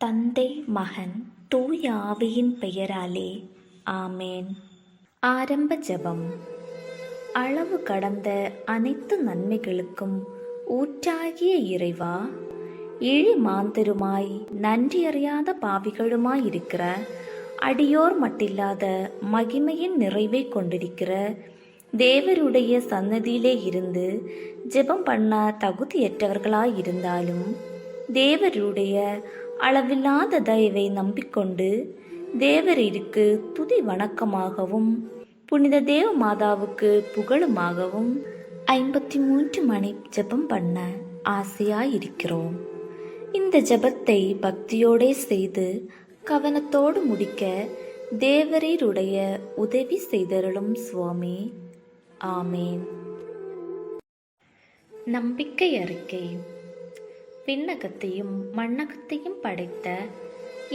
தந்தை, மகன், தூய ஆவியின் பெயராலே ஆமேன். ஆரம்ப ஜெபம். அளவு கடந்த அனைத்து நன்மைகளுக்கும் ஊற்றாகிய இறைவா, இழி மாந்தருமாய் நன்றியறியாத பாவிகளுமாயிருக்கிற அடியோர் மட்டில்லாத மகிமையின் நிறைவை கொண்டிருக்கிற தேவருடைய சன்னதியிலே இருந்து ஜெபம் பண்ண தகுதியற்றவர்களாயிருந்தாலும் தேவருடைய அளவில்லாத தயவை நம்பிக்கொண்டு தேவரிற்கு துதி வணக்கமாகவும் புனித தேவ மாதாவுக்கு புகழுமாகவும் 53 மணி ஜெபம் பண்ண ஆசையாயிருக்கிறோம். இந்த ஜெபத்தை பக்தியோடே செய்து கவனத்தோடு முடிக்க தேவரீருடைய உதவி செய்தருளும் சுவாமி. ஆமேன். நம்பிக்கை அறிக்கை. விண்ணகத்தையும் மண்ணகத்தையும் படைத்த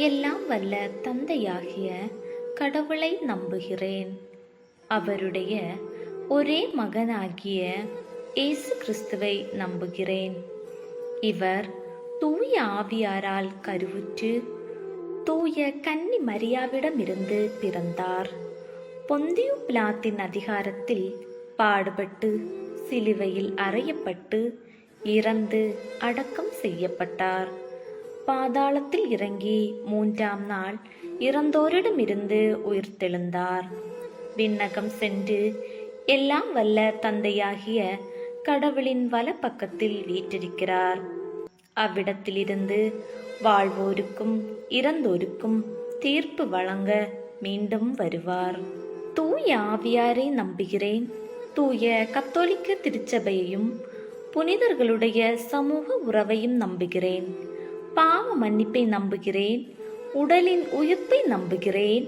எல்லாம் வல்ல தந்தையாகிய கடவுளை நம்புகிறேன். அவருடைய ஒரே மகனாகிய இயேசு கிறிஸ்துவை நம்புகிறேன். இவர் தூய ஆவியாரால் கருவுற்று தூய கன்னி மரியாவிடமிருந்து பிறந்தார். பொந்தியு பிலாத்தின் அதிகாரத்தில் பாடுபட்டு சிலுவையில் அறையப்பட்டு இறந்து அடக்கம் செய்யப்பட்டார். பாதாளத்தில் இறங்கி 3ஆம் நாள் இறந்தோரிடமிருந்து உயிர்த்தெழுந்தார். விண்ணகம் சென்று எல்லாம் வல்ல தந்தையாகிய கடவுளின் வலப்பக்கத்தில் வீற்றிருக்கிறார். அவ்விடத்திலிருந்து வாழ்வோருக்கும் இறந்தோருக்கும் தீர்ப்பு வழங்க மீண்டும் வருவார். தூய ஆவியாரை நம்புகிறேன். தூய கத்தோலிக்க திருச்சபையையும் புனிதர்களுடைய சமூக உறவையும் நம்புகிறேன். பாவ மன்னிப்பை நம்புகிறேன். உடலின் உயிர்ப்பை நம்புகிறேன்.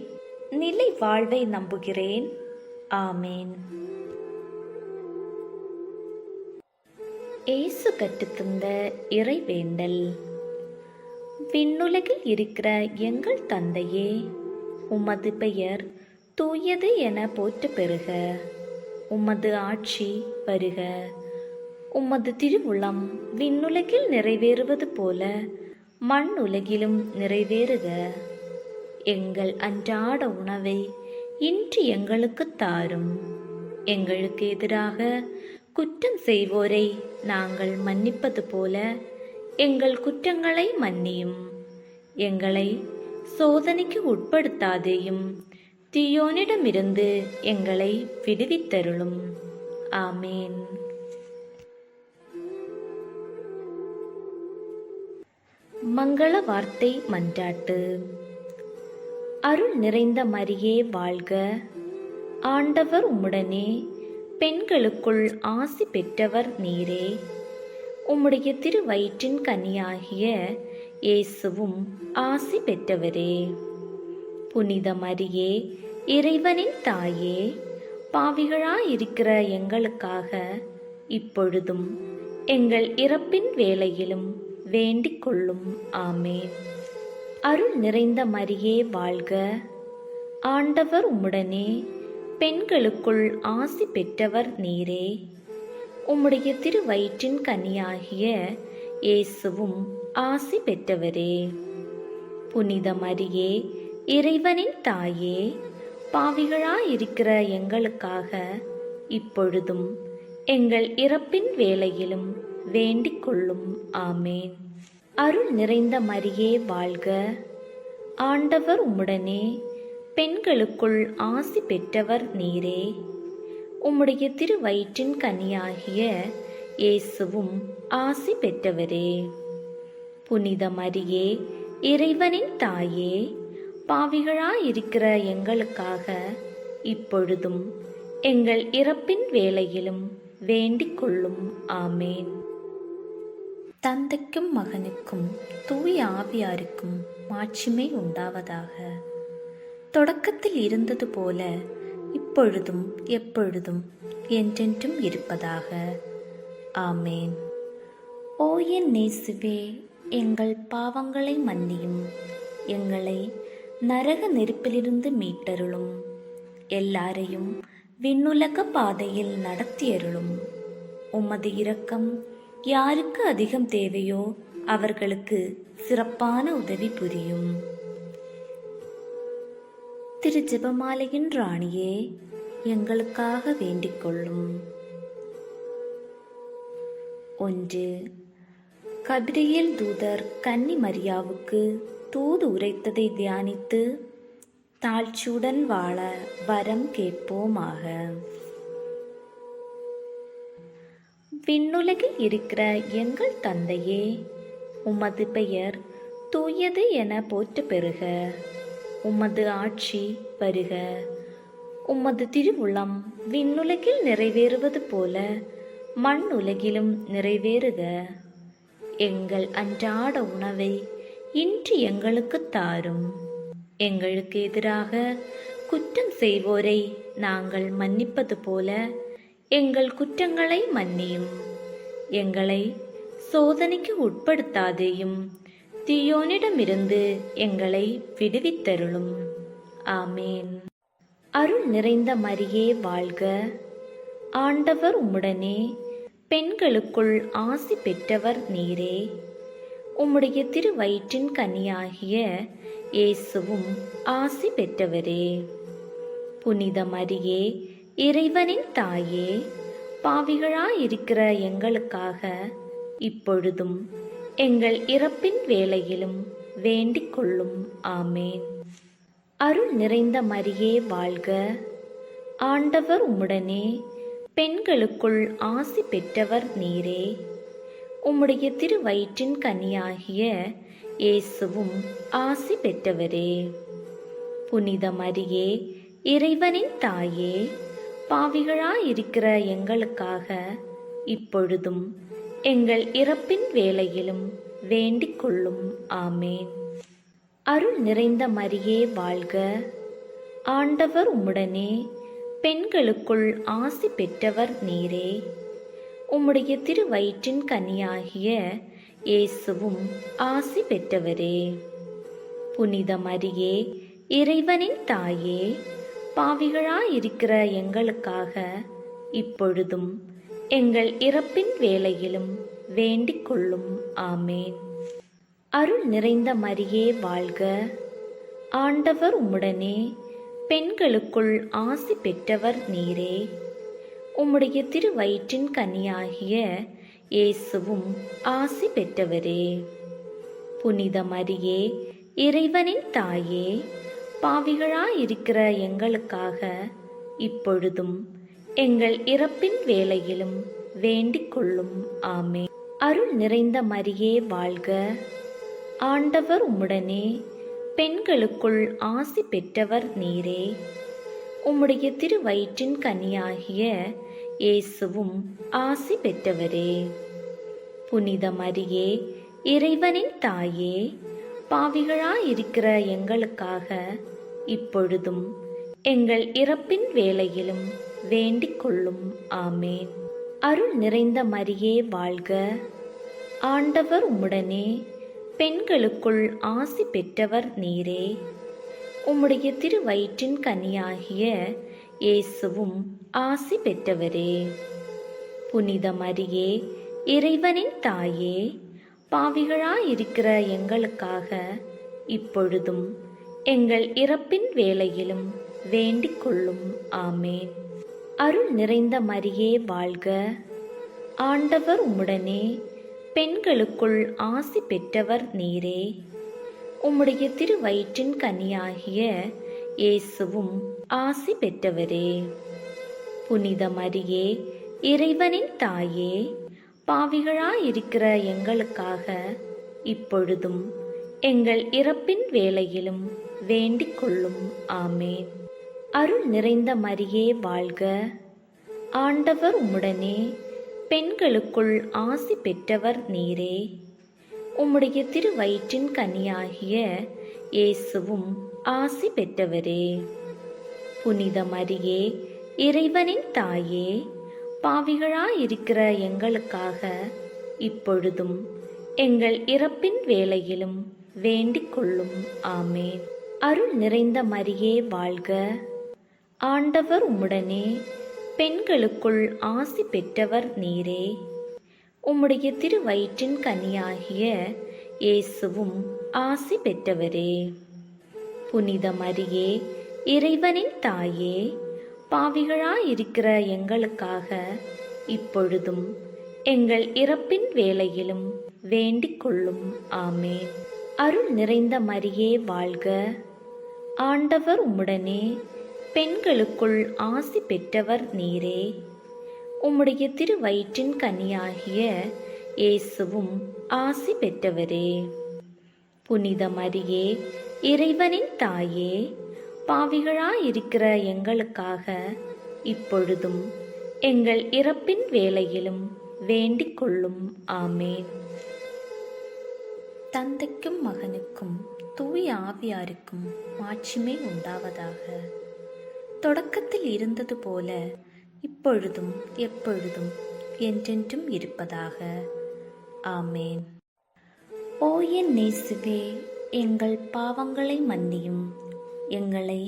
நிலை வாழ்வை நம்புகிறேன். ஆமேன். இயேசு கற்றுத்தந்த இறைவேண்டல். விண்ணுலகில் இருக்கிற எங்கள் தந்தையே, உமது பெயர் தூயது என போற்ற பெறுக. உமது ஆட்சி வருக. உமது திருவுளம் விண்ணுலகில் நிறைவேறுவது போல மண் உலகிலும் நிறைவேறுக. எங்கள் அன்றாட உணவை இன்று எங்களுக்கு தாரும். எங்களுக்கு எதிராக குற்றம் செய்வோரை நாங்கள் மன்னிப்பது போல எங்கள் குற்றங்களை மன்னியும். எங்களை சோதனைக்கு உட்படுத்தாதேயும், தீயோனிடமிருந்து எங்களை விடுவித்தருளும். ஆமேன். மங்கள வார்த்தை மன்றாட்டு. அருள் நிறைந்த மரியே வாழ்க. ஆண்டவர் உம்முடனே, பெண்களுக்குள் ஆசி பெற்றவர் நீரே. உம்முடைய திருவயிற்றின் கனியாகிய இயேசுவும் ஆசி பெற்றவரே. புனித மரியே, இறைவனின் தாயே, பாவிகளாயிருக்கிற எங்களுக்காக இப்பொழுதும் எங்கள் இறப்பின் வேளையிலும் வேண்டிக் கொள்ளும். ஆமேன். அருள் நிறைந்த மரியே வாழ்க. ஆண்டவர் உம்முடனே, பெண்களுக்குள் ஆசி பெற்றவர் நீரே. உம்முடைய திருவயிற்றின் கனியாகிய இயேசுவும் ஆசி பெற்றவரே. புனித மரியே, இறைவனின் தாயே, பாவிகளாயிருக்கிற எங்களுக்காக இப்பொழுதும் எங்கள் இறப்பின் வேளையிலும் வேண்டிக் கொள்ளும். ஆமேன். அருள் நிறைந்த மரியே வாழ்க. ஆண்டவர் உம்முடனே, பெண்களுக்குள் ஆசி பெற்றவர் நீரே. உம்முடைய திருவயிற்றின் கனியாகிய இயேசுவும் ஆசி பெற்றவரே. புனித மரியே, இறைவனின் தாயே, பாவிகளாயிருக்கிற எங்களுக்காக இப்பொழுதும் எங்கள் இறப்பின் வேளையிலும் வேண்டிக் கொள்ளும். ஆமேன். தந்தைக்கும் மகனுக்கும் தூய ஆவியாருக்கும் மாட்சிமை உண்டாவதாக. தொடக்கத்தில் இருந்தது போல இப்பொழுதும் எப்பொழுதும் என்றென்றும் இருப்பதாக. ஆமேன். ஓ என் நேசுவே, எங்கள் பாவங்களை மன்னியும். எங்களை நரக நெருப்பிலிருந்து மீட்டருளும். எல்லாரையும் விண்ணுலக பாதையில் நடத்தியருளும். உமது இரக்கம் யாருக்கு அதிகம் தேவையோ அவர்களுக்கு சிறப்பான உதவி புரியும். திரு ஜெபமாலையின் ராணியே, எங்களுக்காக வேண்டிக் கொள்ளும். 1. கபிரியேல் தூதர் கன்னி மரியாவுக்கு தூது உரைத்ததை தியானித்து தாழ்ச்சியுடன் வாழ வரம் கேட்போமாக. விண்ணுலகில் இருக்கிற எங்கள் தந்தையே, உமது பெயர் தூயது என போற்ற பெறுக. உமது ஆட்சி வருக. உமது திருவுளம் விண்ணுலகில் நிறைவேறுவது போல மண் உலகிலும் நிறைவேறுக. எங்கள் அன்றாட உணவை இன்று எங்களுக்கு தாரும். எங்களுக்கு எதிராக குற்றம் செய்வோரை நாங்கள் மன்னிப்பது போல எங்கள் குற்றங்களை மன்னியும். எங்களை சோதனைக்கு உட்படுத்தாதேயும், தீயோனிடமிருந்து எங்களை விடுவித்தருளும். ஆமேன். அருள் நிறைந்த மரியே வாழ்க. ஆண்டவர் உம்முடனே, பெண்களுக்குள் ஆசி பெற்றவர் நீரே. உம்முடைய திருவயிற்றின் கனியாகிய இயேசுவும் ஆசி பெற்றவரே. புனித மரியே, இறைவனின் தாயே, பாவிகளாயிருக்கிற எங்களுக்காக இப்பொழுதும் எங்கள் இறப்பின் வேளையிலும் வேண்டிக் கொள்ளும். ஆமேன். அருள் நிறைந்த மரியே வாழ்க. ஆண்டவர் உம்முடனே, பெண்களுக்குள் ஆசி பெற்றவர் நீரே. உம்முடைய திருவயிற்றின் கனியாகிய இயேசுவும் ஆசி பெற்றவரே. புனித மரியே, இறைவனின் தாயே, பாவிகளாயிருக்கிற எங்களுக்காக இப்பொழுதும் எங்கள் இறப்பின் வேளையிலும் வேண்டிக் கொள்ளும். ஆமேன். அருள் நிறைந்த மரியே வாழ்க. ஆண்டவர் உம்முடனே, பெண்களுக்குள் ஆசி பெற்றவர் நீரே. உம்முடைய திருவயிற்றின் கனியாகிய இயேசுவும் ஆசி பெற்றவரே. புனித மரியே, இறைவனின் தாயே, பாவிகளாயிருக்கிற எங்களுக்காக இப்பொழுதும் எங்கள் இறப்பின் வேளையிலும் வேண்டிக் கொள்ளும். ஆமேன். அருள் நிறைந்த மரியே வாழ்க. ஆண்டவர் உம்முடனே, பெண்களுக்குள் ஆசி பெற்றவர் நீரே. உம்முடைய திருவயிற்றின் கனியாகிய இயேசுவும் ஆசி பெற்றவரே. புனித மரியே, இறைவனின் தாயே, பாவிகளாயிருக்கிற எங்களுக்காக இப்பொழுதும் எங்கள் இறப்பின் வேளையிலும் வேண்டிக் கொள்ளும். ஆமேன். அருள் நிறைந்த மரியே வாழ்க. ஆண்டவர் உம்முடனே, பெண்களுக்குள் ஆசி பெற்றவர் நீரே. உம்முடைய திருவயிற்றின் கனியாகிய இயேசுவும் ஆசி பெற்றவரே. புனித மரியே, இறைவனின் தாயே, பாவிகளாயிருக்கிற எங்களுக்காக இப்பொழுதும் எங்கள் இறப்பின் வேளையிலும் வேண்டிக் கொள்ளும். ஆமேன். அருள் நிறைந்த மரியே வாழ்க. ஆண்டவர் உம்முடனே, பெண்களுக்குள் ஆசி பெற்றவர் நீரே. உம்முடைய திருவயிற்றின் கனியாகிய இயேசுவும் ஆசி பெற்றவரே. புனித மரியே, இறைவனின் தாயே, பாவிகளாயிருக்கிற எங்களுக்காக இப்பொழுதும் எங்கள் இறப்பின் வேளையிலும் வேண்டிக் கொள்ளும். ஆமேன். அருள் நிறைந்த மரியே வாழ்க. ஆண்டவர் உம்முடனே, பெண்களுக்குள் ஆசி பெற்றவர் நீரே. உம்முடைய திருவயிற்றின் கனியாகிய இயேசுவும் ஆசி பெற்றவரே. புனித மரியே, இறைவனின் தாயே, பாவிகளாயிருக்கிற எங்களுக்காக இப்பொழுதும் எங்கள் இறப்பின் வேளையிலும் வேண்டிக் கொள்ளும். ஆமேன். அருள் நிறைந்த மரியே வாழ்க. ஆண்டவர் உம்முடனே, பெண்களுக்குள் ஆசி பெற்றவர் நீரே. உம்முடைய திருவயிற்றின் கனியாகிய இயேசுவும் ஆசி பெற்றவரே. புனித மரியே, இறைவனின் தாயே, பாவிகளாயிருக்கிற எங்களுக்காக இப்பொழுதும் எங்கள் இறப்பின் வேளையிலும் வேண்டிக் கொள்ளும். ஆமேன். அருள் நிறைந்த மரியே வாழ்க. ஆண்டவர் உம்முடனே, பெண்களுக்குள் ஆசி பெற்றவர் நீரே. உம்முடைய திருவயிற்றின் கனியாகிய இயேசுவும் ஆசி பெற்றவரே. புனித மரியே, இறைவனின் தாயே, பாவிகளாயிருக்கிற எங்களுக்காக இப்பொழுதும் எங்கள் இறப்பின் வேளையிலும் வேண்டிக் கொள்ளும். ஆமென். அருள் நிறைந்த மரியே வாழ்க. ஆண்டவர் உம்முடனே, பெண்களுக்குள் ஆசி பெற்றவர் நீரே. உம்முடைய திருவயிற்றின் கனியாகிய இயேசுவும் ஆசி பெற்றவரே. புனித மரியே, இறைவனின் தாயே, பாவிகளாயிருக்கிற எங்களுக்காக இப்பொழுதும் எங்கள் இறப்பின் வேளையிலும் வேண்டிக் கொள்ளும். ஆமென். தந்தைக்கும் மகனுக்கும் தூய ஆவியாருக்கும் மாட்சிமை உண்டாவதாக. தொடக்கத்தில் இருந்தது போல இப்பொழுதும் எப்பொழுதும் என்றென்றும் இருப்பதாக. ஆமென். ஓ என் இயேசுவே, எங்கள் பாவங்களை மன்னியும், எங்களை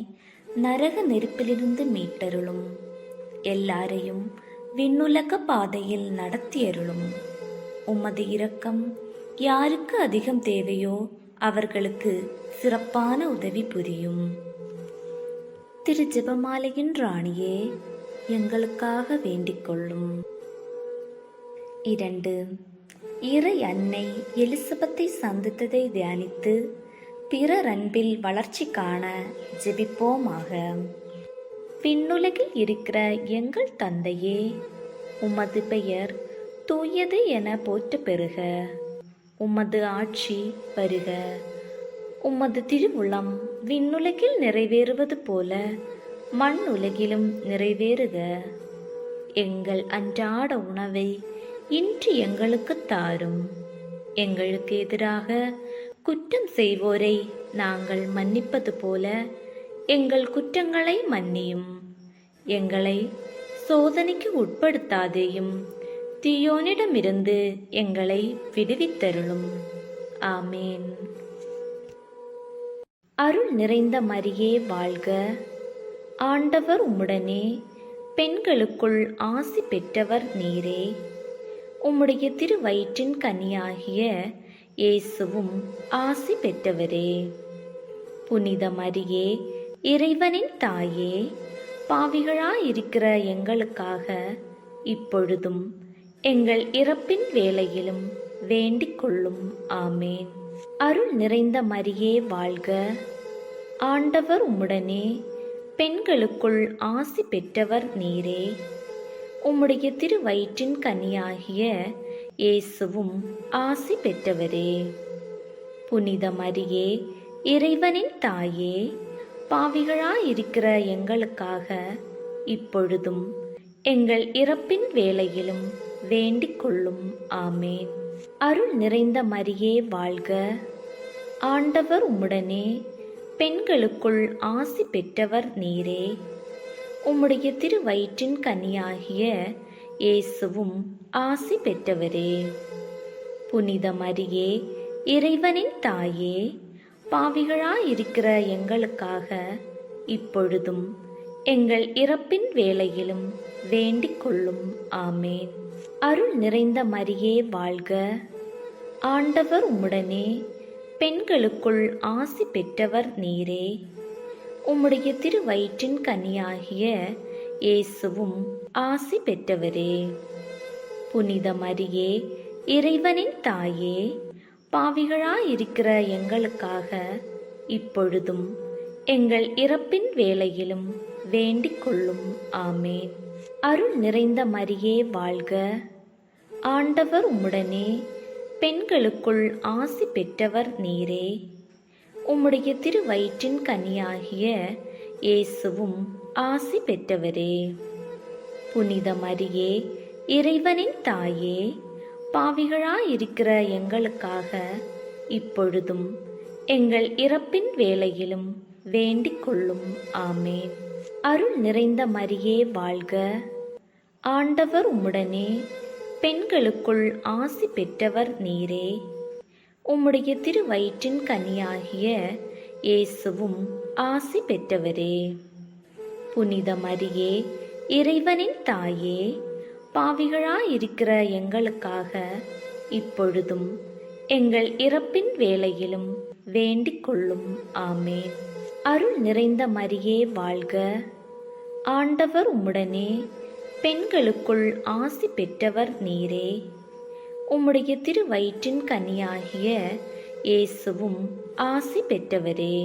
நரக நெருப்பிலிருந்து மீட்டருளும், எல்லாரையும் விண்ணுலக பாதையில் நடத்தியருளும். உமது இரக்கம் யாருக்கு அதிகம் தேவையோ அவர்களுக்கு சிறப்பான உதவி புரியும். திரு ஜெபமாலையின் ராணியே, எங்களுக்காக வேண்டிக் கொள்ளும். 2. இறை அன்னை எலிசபெத்தை சந்தித்ததை தியானித்து பிறர் அன்பில் வளர்ச்சி காண ஜெபிப்போமாக. விண்ணுலகில் இருக்கிற எங்கள் தந்தையே, உமது பெயர் தூயது என போற்ற பெறுக. உமது ஆட்சி வருக. உமது திருவுளம் விண்ணுலகில் நிறைவேறுவது போல மண் உலகிலும் நிறைவேறுக. எங்கள் அன்றாட உணவை இன்று எங்களுக்கு தாரும். எங்களுக்கு எதிராக குற்றம் செய்வோரை நாங்கள் மன்னிப்பது போல எங்கள் குற்றங்களை மன்னியும். எங்களை சோதனைக்கு உட்படுத்தாதேயும், தீயோனிடமிருந்து எங்களை விடுவித்தருளும். ஆமேன். அருள் நிறைந்த மரியே வாழ்க. ஆண்டவர் உம்முடனே, பெண்களுக்குள் ஆசி பெற்றவர் நீரே. உம்முடைய திருவயிற்றின் கனியாகிய இயேசுவும் ஆசி பெற்றவரே. புனித மரியே, இறைவனின் தாயே, பாவிகளாயிருக்கிற எங்களுக்காக இப்பொழுதும் எங்கள் இறப்பின் வேளையிலும் வேண்டிக் கொள்ளும். ஆமேன். அருள் நிறைந்த மரியே வாழ்க. ஆண்டவர் உம்முடனே, பெண்களுக்குள் ஆசி பெற்றவர் நீரே. உம்முடைய திருவயிற்றின் கனியாகிய இயேசுவும் ஆசி பெற்றவரே. புனித மரியே, இறைவனின் தாயே, பாவிகளாயிருக்கிற எங்களுக்காக இப்பொழுதும் எங்கள் இறப்பின் வேளையிலும் வேண்டிக் கொள்ளும். ஆமேன். அருள் நிறைந்த மரியே வாழ்க. ஆண்டவர் உம்முடனே, பெண்களுக்குள் ஆசி பெற்றவர் நீரே. உம்முடைய திருவயிற்றின் கனியாகிய இயேசுவும் ஆசி பெற்றவரே. புனித மரியே, இறைவனின் தாயே, பாவிகளாயிருக்கிற எங்களுக்காக இப்பொழுதும் எங்கள் இறப்பின் வேளையிலும் வேண்டிக் கொள்ளும். ஆமேன். அருள் நிறைந்த மரியே வாழ்க. ஆண்டவர் உம்முடனே, பெண்களுக்குள் ஆசி பெற்றவர் நீரே. உம்முடைய திருவயிற்றின் கனியாகிய இயேசுவும் ஆசி பெற்றவரே. புனித மரியே, இறைவனின் தாயே, பாவிகளாயிருக்கிற எங்களுக்காக இப்பொழுதும் எங்கள் இறப்பின் வேளையிலும் வேண்டிக் கொள்ளும். ஆமேன். அருள் நிறைந்த மரியே வாழ்க. ஆண்டவர் உம்முடனே, பெண்களுக்குள் ஆசி பெற்றவர் நீரே. உம்முடைய திருவயிற்றின் கனியாகிய இயேசுவும் ஆசி பெற்றவரே. புனித மரியே, இறைவனின் தாயே, பாவிகளாயிருக்கிற எங்களுக்காக இப்பொழுதும் எங்கள் இறப்பின் வேளையிலும் வேண்டிக் கொள்ளும். ஆமேன். அருள் நிறைந்த மரியே வாழ்க. ஆண்டவர் உம்முடனே, பெண்களுக்குள் ஆசி பெற்றவர் நீரே. உம்முடைய திருவயிற்றின் கனியாகிய இயேசுவும் ஆசி பெற்றவரே. புனித மரியே, இறைவனின் தாயே, பாவிகளாயிருக்கிற எங்களுக்காக இப்பொழுதும் எங்கள் இறப்பின் வேளையிலும் வேண்டிக் கொள்ளும். ஆமேன். அருள் நிறைந்த மரியே வாழ்க, ஆண்டவர் உம்முடனே, பெண்களுக்குள் ஆசி பெற்றவர் நீரே. உம்முடைய திருவயிற்றின் கனியாகிய இயேசுவும் ஆசி பெற்றவரே.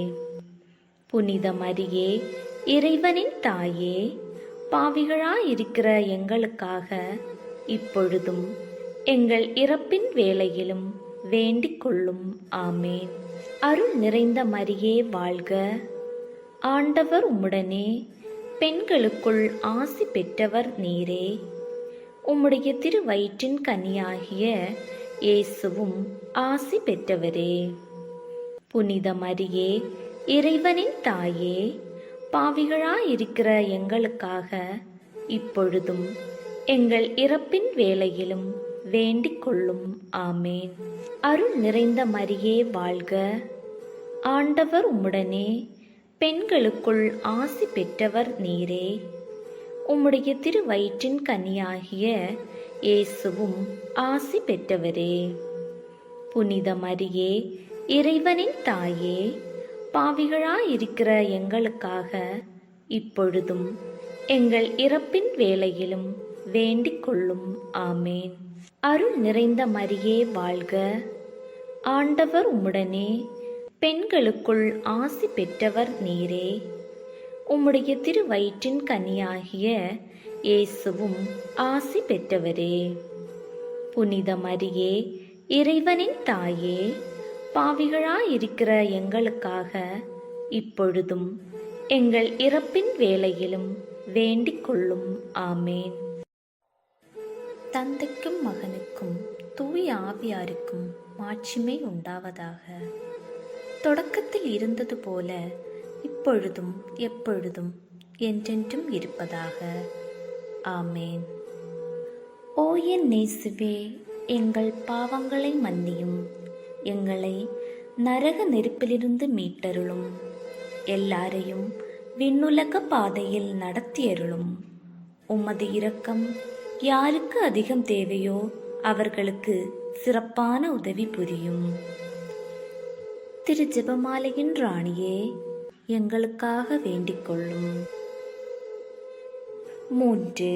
புனித மரியே, இறைவனின் தாயே, பாவிகளாயிருக்கிற எங்களுக்காக இப்பொழுதும் எங்கள் இறப்பின் வேளையிலும் வேண்டிக் கொள்ளும். ஆமேன். அருள் நிறைந்த மரியே வாழ்க, ஆண்டவர் உம்முடனே, பெண்களுக்குள் ஆசி பெற்றவர் நீரே. உம்முடைய திருவயிற்றின் கனியாகிய இயேசுவும் ஆசி பெற்றவரே. புனித மரியே, இறைவனின் தாயே, பாவிகளாயிருக்கிற எங்களுக்காக இப்பொழுதும் எங்கள் இறப்பின் வேளையிலும் வேண்டிக் கொள்ளும். ஆமேன். அருள் நிறைந்த மரியே வாழ்க, ஆண்டவர் உம்முடனே, பெண்களுக்குள் ஆசி பெற்றவர் நீரே. உம்முடைய திருவயிற்றின் கனியாகிய இயேசுவும் ஆசி பெற்றவரே. புனித மரியே, இறைவனின் தாயே, பாவிகளாயிருக்கிற எங்களுக்காக இப்பொழுதும் எங்கள் இறப்பின் வேளையிலும் வேண்டிக் கொள்ளும். ஆமேன். அருள் நிறைந்த மரியே வாழ்க, ஆண்டவர் உம்முடனே, பெண்களுக்குள் ஆசி பெற்றவர் நீரே. உம்முடைய திருவயிற்றின் கனியாகிய இயேசுவும் ஆசி பெற்றவரே. புனித மரியே, இறைவனின் தாயே, பாவிகளாயிருக்கிற எங்களுக்காக இப்பொழுதும் எங்கள் இறப்பின் வேளையிலும் வேண்டிக் கொள்ளும். ஆமேன். தந்தைக்கும் மகனுக்கும் தூய ஆவியாருக்கும் மாட்சிமை உண்டாவதாக. தொடக்கத்தில் இருந்தது போல இப்பொழுதும் எப்பொழுதும் என்றென்றும் இருப்பதாக. ஆமேன். ஓ என் இயேசுவே, எங்கள் பாவங்களை மன்னியும், எங்களை நரக நெருப்பிலிருந்து மீட்டருளும், எல்லாரையும் விண்ணுலக பாதையில் நடத்தியருளும். உமது இரக்கம் யாருக்கு அதிகம் தேவையோ அவர்களுக்கு சிறப்பான உதவி புரியும். திரு ஜெபமாலையின் ராணியே, எங்களுக்காக வேண்டிக் கொள்ளும். 3.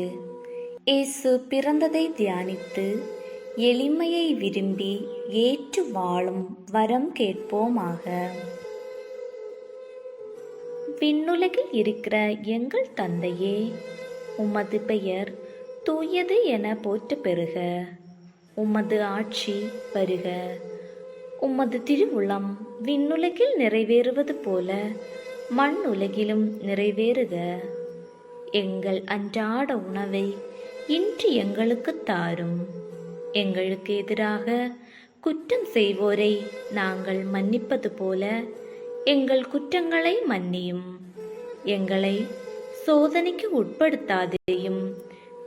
இயேசு பிறந்ததை தியானித்து எளிமையை விரும்பி ஏற்று வாழும் வரம் கேட்போமாக. விண்ணுலகில் இருக்கிற எங்கள் தந்தையே, உமது பெயர் தூயது என போற்ற பெறுக. உமது ஆட்சி வருக. உமது திருவுளம் விண்ணுலகில் நிறைவேறுவது போல மண் உலகிலும் நிறைவேறுக. எங்கள் அன்றாட உணவை இன்று எங்களுக்கு தாரும். எங்களுக்கு எதிராக குற்றம் செய்வோரை நாங்கள் மன்னிப்பது போல எங்கள் குற்றங்களை மன்னியும். எங்களை சோதனைக்கு உட்படுத்தாதேயும்,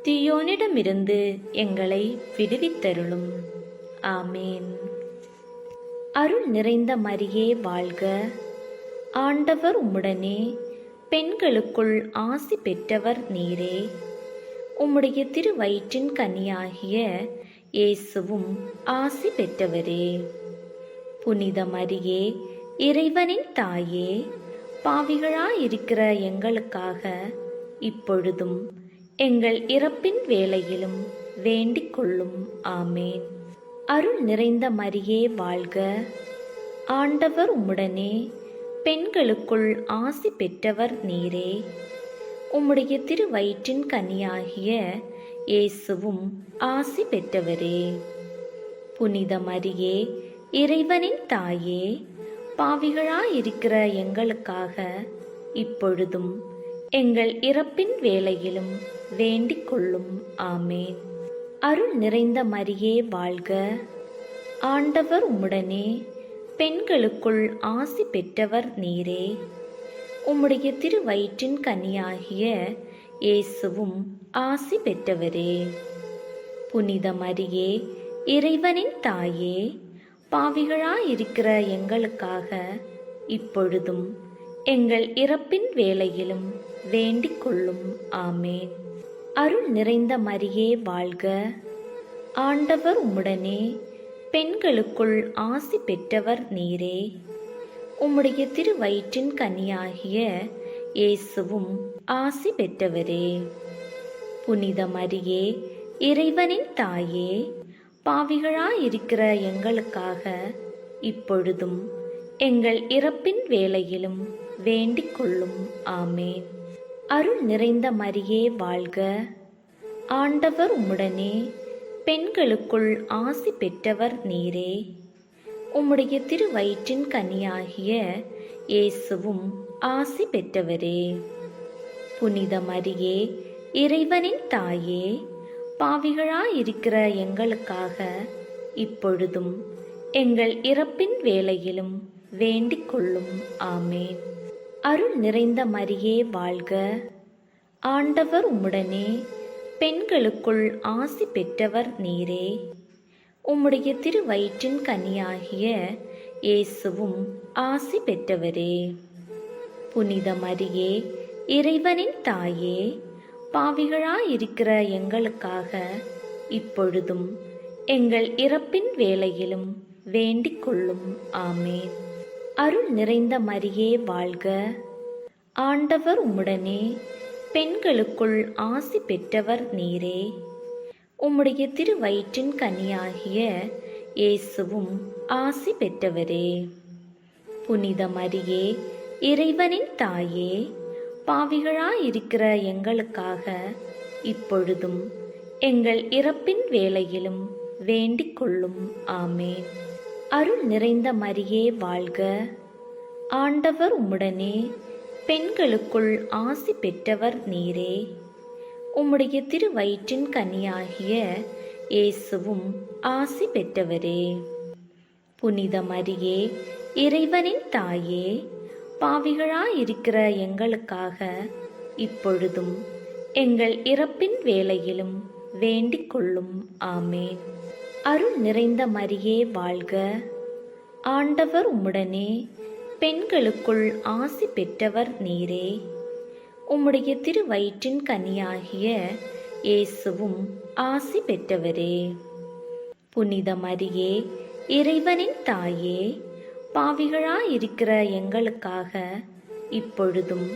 தீயோனிடமிருந்து எங்களை விடுவித்தருளும். ஆமேன். அருள் நிறைந்த மரியே வாழ்க, ஆண்டவர் உம்முடனே, பெண்களுக்குள் ஆசி பெற்றவர் நீரே. உம்முடைய திருவயிற்றின் கனியாகிய இயேசுவும் ஆசி பெற்றவரே. புனித மரியே, இறைவனின் தாயே, பாவிகளாயிருக்கிற எங்களுக்காக இப்பொழுதும் எங்கள் இறப்பின் வேளையிலும் வேண்டிக் கொள்ளும். ஆமேன். அருள் நிறைந்த மரியே வாழ்க, ஆண்டவர் உம்முடனே, பெண்களுக்குள் ஆசி பெற்றவர் நீரே. உம்முடைய திருவயிற்றின் கனியாகிய இயேசுவும் ஆசி பெற்றவரே. புனித மரியே, இறைவனின் தாயே, பாவிகளாயிருக்கிற எங்களுக்காக இப்பொழுதும் எங்கள் இறப்பின் வேளையிலும் வேண்டிக் கொள்ளும். ஆமேன். அருள் நிறைந்த மரியே வாழ்க, ஆண்டவர் உம்முடனே, பெண்களுக்குள் ஆசி பெற்றவர் நீரே. உம்முடைய திருவயிற்றின் கனியாகிய இயேசுவும் ஆசி பெற்றவரே. புனித மரியே, இறைவனின் தாயே, பாவிகளாயிருக்கிற எங்களுக்காக இப்பொழுதும் எங்கள் இறப்பின் வேளையிலும் வேண்டிக் கொள்ளும். ஆமேன். அருள் நிறைந்த மரியே வாழ்க. ஆண்டவர் உம்முடனே, பெண்களுக்குள் ஆசி பெற்றவர் நீரே. உம்முடைய திருவயிற்றின் கனியாகிய இயேசுவும் ஆசி பெற்றவரே. புனித மரியே, இறைவனின் தாயே, பாவிகளாயிருக்கிற எங்களுக்காக இப்பொழுதும் எங்கள் இறப்பின் வேளையிலும் வேண்டிக் கொள்ளும். ஆமேன். அருள் நிறைந்த மரியே வாழ்க. ஆண்டவர் உம்முடனே, பெண்களுக்குள் ஆசி பெற்றவர் நீரே. உம்முடைய திருவயிற்றின் கனியாகிய இயேசுவும் ஆசி பெற்றவரே. புனித மரியே, இறைவனின் தாயே, பாவிகளாயிருக்கிற எங்களுக்காக இப்பொழுதும் எங்கள் இறப்பின் வேளையிலும் வேண்டிக் கொள்ளும். ஆமேன். அருள் நிறைந்த மரியே வாழ்க. ஆண்டவர் உம்முடனே, பெண்களுக்குள் ஆசி பெற்றவர் நீரே. உம்முடைய திருவயிற்றின் கனியாகிய இயேசுவும் ஆசி பெற்றவரே. புனித மரியே, இறைவனின் தாயே, பாவிகளாயிருக்கிற எங்களுக்காக இப்பொழுதும் எங்கள் இறப்பின் வேளையிலும் வேண்டிக் கொள்ளும். ஆமேன். அருள் நிறைந்த மரியே வாழ்க. ஆண்டவர் உம்முடனே, பெண்களுக்குள் ஆசி பெற்றவர் நீரே. உம்முடைய திருவயிற்றின் கனியாகிய இயேசுவும் ஆசி பெற்றவரே. புனித மரியே, இறைவனின் தாயே, பாவிகளாயிருக்கிற எங்களுக்காக இப்பொழுதும் எங்கள் இறப்பின் வேளையிலும் வேண்டிக் கொள்ளும். ஆமேன். அருள் நிறைந்த மரியே வாழ்க. ஆண்டவர் உம்முடனே, பெண்களுக்குள் ஆசி பெற்றவர் நீரே. உம்முடைய திருவயிற்றின் கனியாகிய இயேசுவும் ஆசி பெற்றவரே. புனித மரியே, இறைவனின் தாயே, பாவிகளாயிருக்கிற எங்களுக்காக இப்பொழுதும் எங்கள் இறப்பின் வேளையிலும் வேண்டிக் கொள்ளும். ஆமேன். அருள் நிறைந்த மரியே வாழ்க. ஆண்டவர் உம்முடனே, பெண்களுக்குள் ஆசி பெற்றவர் நீரே. உம்முடைய திருவயிற்றின் கனியாகிய இயேசுவும் ஆசி பெற்றவரே. புனித மரியே, இறைவனின் தாயே, பாவிகளாயிருக்கிற எங்களுக்காக இப்பொழுதும்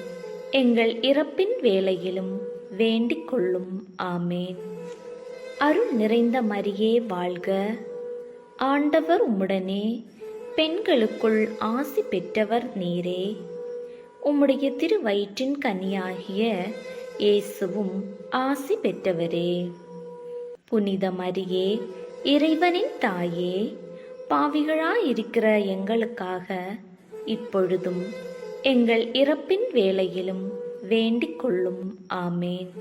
எங்கள் இறப்பின் வேளையிலும் வேண்டிக் கொள்ளும். ஆமேன். அருள் நிறைந்த மரியே வாழ்க. ஆண்டவர் உம்முடனே, பெண்களுக்குள் ஆசி பெற்றவர் நீரே. உம்முடைய திருவயிற்றின் கனியாகிய இயேசுவும் ஆசி பெற்றவரே. புனித மரியே, இறைவனின் தாயே, பாவிகளாயிருக்கிற எங்களுக்காக இப்பொழுதும் எங்கள் இறப்பின் வேளையிலும் வேண்டிக் கொள்ளும். ஆமேன்.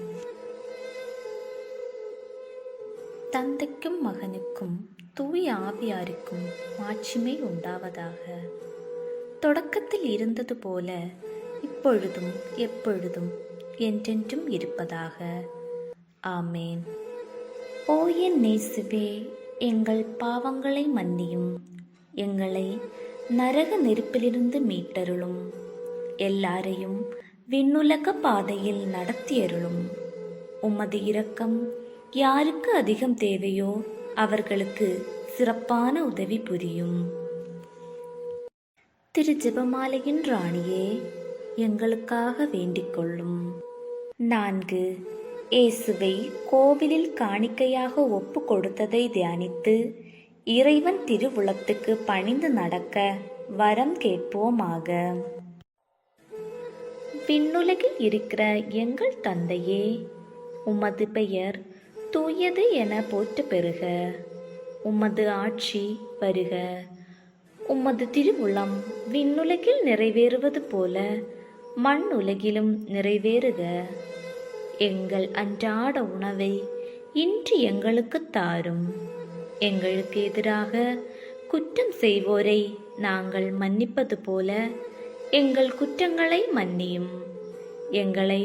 தந்தைக்கும் மகனுக்கும் தூய ஆவியாருக்கும் மாட்சிமை உண்டாவதாக. தொடக்கத்தில் இருந்தது போல இப்பொழுதும் எப்பொழுதும் என்றென்றும் இருப்பதாக. ஆமேன். ஓ என் இயேசுவே, எங்கள் பாவங்களை மன்னியும், எங்களை நரக நெருப்பிலிருந்து மீட்டருளும், எல்லாரையும் விண்ணுலக பாதையில் நடத்தியருளும். உமது இரக்கம் யாருக்கு அதிகம் தேவையோ அவர்களுக்கு சிறப்பான உதவி புரியும். திரு ஜெபமாலையின் ராணியே, எங்களுக்காக வேண்டிக் கொள்ளும். 4. இயேசுவை கோவிலில் காணிக்கையாக ஒப்பு கொடுத்ததை தியானித்து இறைவன் திருவுளத்துக்கு பணிந்து நடக்க வரம் கேட்போமாக. விண்ணுலகில் இருக்கிற எங்கள் தந்தையே, உமது பெயர் தூயது என போற்ற பெறுக. உமது ஆட்சி வருக. உமது திருவுளம் விண்ணுலகில் நிறைவேறுவது போல மண் உலகிலும் நிறைவேறுக. எங்கள் அன்றாட உணவை இன்று எங்களுக்கு தாரும். எங்களுக்கு எதிராக குற்றம் செய்வோரை நாங்கள் மன்னிப்பது போல எங்கள் குற்றங்களை மன்னியும். எங்களை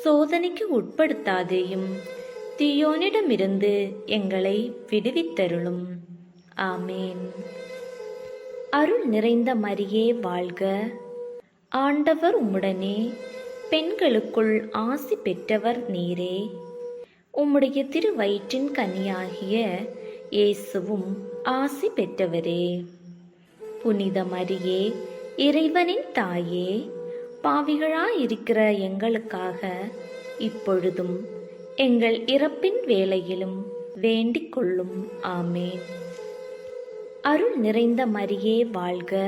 சோதனைக்கு உட்படுத்தாதேயும், தீயோனிடமிருந்து எங்களை விடுவித்தருளும். ஆமேன். அருள் நிறைந்த மரியே வாழ்க. ஆண்டவர் உம்முடனே, பெண்களுக்குள் ஆசி பெற்றவர் நீரே. உம்முடைய திருவயிற்றின் கனியாகிய இயேசுவும் ஆசி பெற்றவரே. புனித மரியே, இறைவனின் தாயே, பாவிகளாயிருக்கிற எங்களுக்காக இப்பொழுதும் எங்கள் இறப்பின் வேளையிலும் வேண்டிக் கொள்ளும். ஆமேன். அருள் நிறைந்த மரியே வாழ்க,